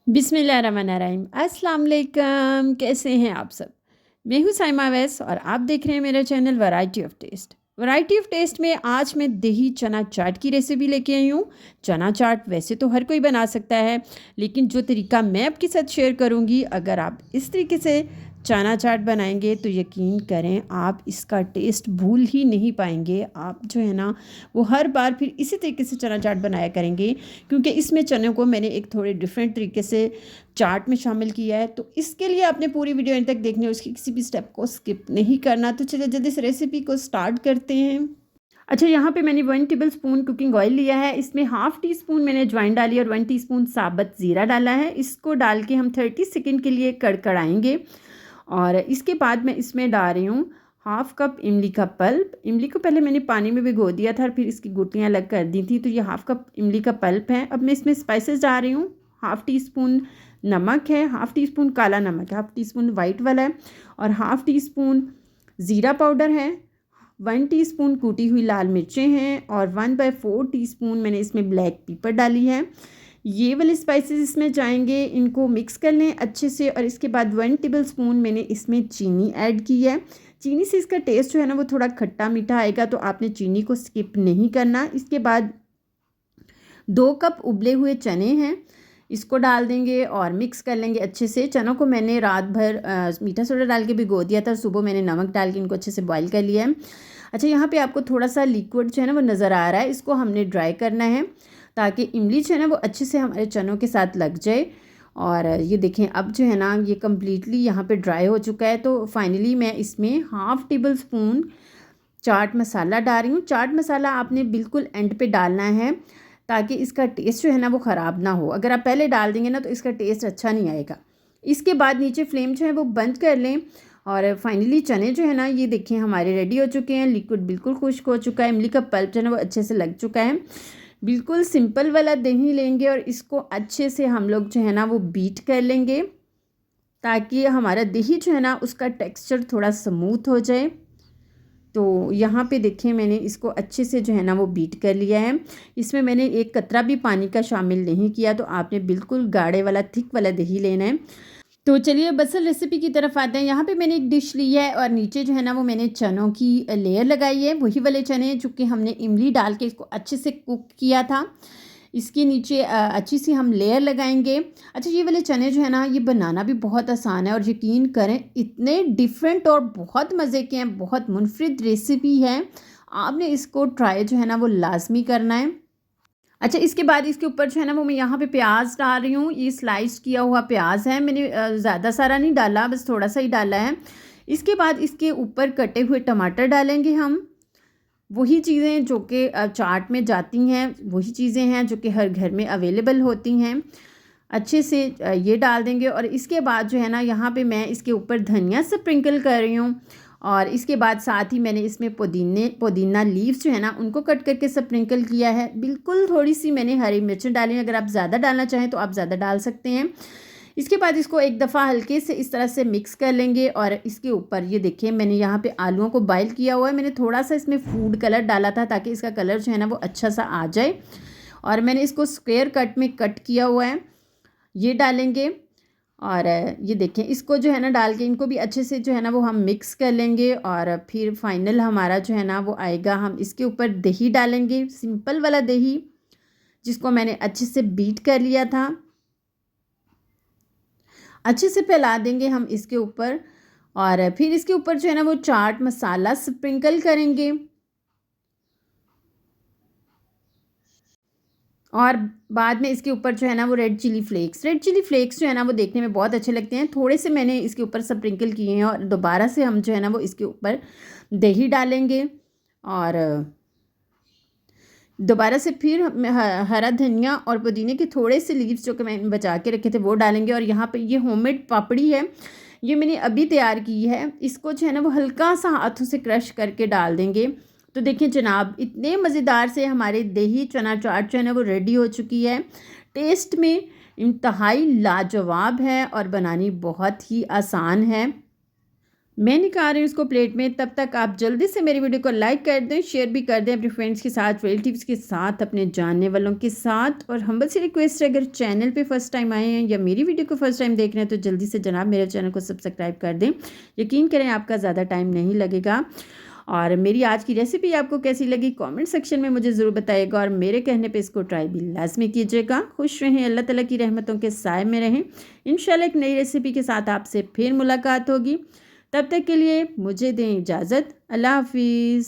बिस्मिल्लाहिर्रहमानिर्रहीम। अस्सलाम वालेकुम, कैसे हैं आप सब। मैं हूँ साइमा वैस और आप देख रहे हैं मेरा channel variety of taste. Variety of taste में आज मैं दही चना चाट की रेसिपी लेके आई हूँ। चना चाट वैसे तो हर कोई बना सकता है, लेकिन जो तरीका मैं आपके साथ शेयर करूँगी, अगर आप इस तरीके से चना चाट बनाएंगे तो यकीन करें आप इसका टेस्ट भूल ही नहीं पाएंगे। आप जो है ना वो हर बार फिर इसी तरीके से चना चाट बनाया करेंगे, क्योंकि इसमें चने को मैंने एक थोड़े डिफरेंट तरीके से चाट में शामिल किया है। तो इसके लिए आपने पूरी वीडियो एंड तक देखनी है, उसकी किसी भी स्टेप को स्किप नहीं करना। तो चलिए जल्दी से रेसिपी को स्टार्ट करते हैं। अच्छा, यहाँ पे मैंने 1 टेबल स्पून कुकिंग ऑयल लिया है। इसमें हाफ़ टी स्पून मैंने अजवाइन डाली और 1 टीस्पून साबुत ज़ीरा डाला है। इसको डाल के हम 30 सेकेंड के लिए कड़कड़ाएंगे। और इसके बाद मैं इसमें डाल रही हूँ हाफ़ कप इमली का पल्प। इमली को पहले मैंने पानी में भिगो दिया था और फिर इसकी गुठलियाँ अलग कर दी थी। तो ये हाफ़ कप इमली का पल्प है। अब मैं इसमें स्पाइसेस डाल रही हूँ। हाफ़ टी स्पून नमक है, हाफ़ टी स्पून काला नमक है, हाफ़ टी स्पून वाइट वाला है, और हाफ़ टी स्पून ज़ीरा पाउडर है, 1 टीस्पून कूटी हुई लाल मिर्चें हैं, और 1/4 टीस्पून मैंने इसमें ब्लैक पेपर डाली है। ये वाले स्पाइसेस इसमें जाएंगे, इनको मिक्स कर लें अच्छे से। और इसके बाद 1 टेबल स्पून मैंने इसमें चीनी ऐड की है। चीनी से इसका टेस्ट जो है ना वो थोड़ा खट्टा मीठा आएगा, तो आपने चीनी को स्किप नहीं करना। इसके बाद 2 कप उबले हुए चने हैं, इसको डाल देंगे और मिक्स कर लेंगे अच्छे से। चनों को मैंने रात भर मीठा सोडा डाल के भिगो दिया था, सुबह मैंने नमक डाल के इनको अच्छे से बॉईल कर लिया है। अच्छा, यहाँ पे आपको थोड़ा सा लिक्विड जो है ना वो नज़र आ रहा है, इसको हमने ड्राई करना है ताकि इमली जो है ना वो अच्छे से हमारे चनों के साथ लग जाए। और ये देखें, अब जो है ना ये कम्प्लीटली यहाँ पे ड्राई हो चुका है। तो फाइनली मैं इसमें half table spoon chaat masala डाल रही हूँ। चाट मसाला आपने बिल्कुल एंड पे डालना है ताकि इसका टेस्ट जो है ना वो ख़राब ना हो। अगर आप पहले डाल देंगे ना तो इसका टेस्ट अच्छा नहीं आएगा। इसके बाद नीचे फ्लेम जो है वो बंद कर लें। और फाइनली चने जो है ना ये देखें हमारे रेडी हो चुके हैं। लिक्विड बिल्कुल खुश्क हो चुका है, इमली का पल्प जो है ना वो अच्छे से लग चुका है। बिल्कुल सिंपल वाला दही लेंगे और इसको अच्छे से हम लोग जो है ना वो बीट कर लेंगे ताकि हमारा दही जो है ना उसका टेक्स्चर थोड़ा स्मूथ हो जाए। तो यहाँ पे देखें मैंने इसको अच्छे से जो है ना वो बीट कर लिया है। इसमें मैंने एक कतरा भी पानी का शामिल नहीं किया। तो आपने बिल्कुल गाढ़े वाला थिक वाला दही लेना है। तो चलिए बसल रेसिपी की तरफ आते हैं। यहाँ पे मैंने एक डिश ली है और नीचे जो है ना वो मैंने चनों की लेयर लगाई है, वही वाले चने जो कि हमने इमली डाल के इसको अच्छे से कुक किया था। इसके नीचे अच्छी सी हम लेयर लगाएंगे। अच्छा, ये वाले चने जो है ना ये बनाना भी बहुत आसान है, और यकीन करें इतने डिफरेंट और बहुत मज़े के हैं, बहुत मुनफरिद रेसिपी है। आपने इसको ट्राई जो है ना वो लाजमी करना है। अच्छा, इसके बाद इसके ऊपर जो है ना वो मैं यहाँ पे प्याज डाल रही हूँ। ये स्लाइस किया हुआ प्याज है, मैंने ज़्यादा सारा नहीं डाला, बस थोड़ा सा ही डाला है। इसके बाद इसके ऊपर कटे हुए टमाटर डालेंगे हम। वही चीज़ें जो कि चाट में जाती हैं, वही चीज़ें हैं जो कि हर घर में अवेलेबल होती हैं। अच्छे से ये डाल देंगे। और इसके बाद जो है ना यहाँ पे मैं इसके ऊपर धनिया स्प्रिंकल कर रही हूँ। और इसके बाद साथ ही मैंने इसमें पुदीना लीव्स जो है ना उनको कट करके स्प्रिंकल किया है। बिल्कुल थोड़ी सी मैंने हरी मिर्चें डाली हैं, अगर आप ज़्यादा डालना चाहें तो आप ज़्यादा डाल सकते हैं। इसके बाद इसको एक दफ़ा हल्के से इस तरह से मिक्स कर लेंगे। और इसके ऊपर ये देखिए मैंने यहाँ पे आलूओं को बॉईल किया हुआ है। मैंने थोड़ा सा इसमें फूड कलर डाला था ताकि इसका कलर जो है ना वो अच्छा सा आ जाए। और मैंने इसको स्क्वायर कट में कट किया हुआ है, ये डालेंगे। और ये देखें, इसको जो है ना डाल के इनको भी अच्छे से जो है ना वो हम मिक्स कर लेंगे। और फिर फाइनल हमारा जो है ना वो आएगा, हम इसके ऊपर दही डालेंगे, सिंपल वाला दही जिसको मैंने अच्छे से बीट कर लिया था। अच्छे से फैला देंगे हम इसके ऊपर। और फिर इसके ऊपर जो है ना वो चाट मसाला स्प्रिंकल करेंगे। और बाद में इसके ऊपर जो है ना वो रेड चिली फ्लेक्स जो है ना वो देखने में बहुत अच्छे लगते हैं, थोड़े से मैंने इसके ऊपर स्प्रिंकल किए हैं। और दोबारा से हम जो है ना वो इसके ऊपर दही डालेंगे। और दोबारा से फिर हरा धनिया और पुदीने के थोड़े से लीव्स जो कि मैंने बचा के रखे थे वो डालेंगे। और यहाँ पे ये होममेड पापड़ी है, ये मैंने अभी तैयार की है। इसको जो है ना वो हल्का सा हाथों से क्रश करके डाल देंगे। तो देखिए जनाब, इतने मज़ेदार से हमारे दही चना चाट जो है ना वो रेडी हो चुकी है। टेस्ट में इंतहाई लाजवाब है और बनानी बहुत ही आसान है। मैं निकाल रही हूँ इसको प्लेट में। तब तक आप जल्दी से मेरी वीडियो को लाइक कर दें, शेयर भी कर दें अपने फ्रेंड्स के साथ, रिलेटिव्स के साथ, अपने जानने वालों के साथ। और हम्बल सी रिक्वेस्ट है, अगर चैनल पे फर्स्ट टाइम आए हैं या मेरी वीडियो को फर्स्ट टाइम देख रहे हैं तो जल्दी से जनाब मेरे चैनल को सब्सक्राइब कर दें। यकीन करें आपका ज़्यादा टाइम नहीं लगेगा। और मेरी आज की रेसिपी आपको कैसी लगी कमेंट सेक्शन में मुझे ज़रूर बताइएगा, और मेरे कहने पे इसको ट्राई भी लाजमी कीजिएगा। खुश रहें, अल्लाह ताला की रहमतों के साए में रहें। इंशाल्लाह एक नई रेसिपी के साथ आपसे फिर मुलाकात होगी। तब तक के लिए मुझे दें इजाज़त। अल्लाह हाफिज़।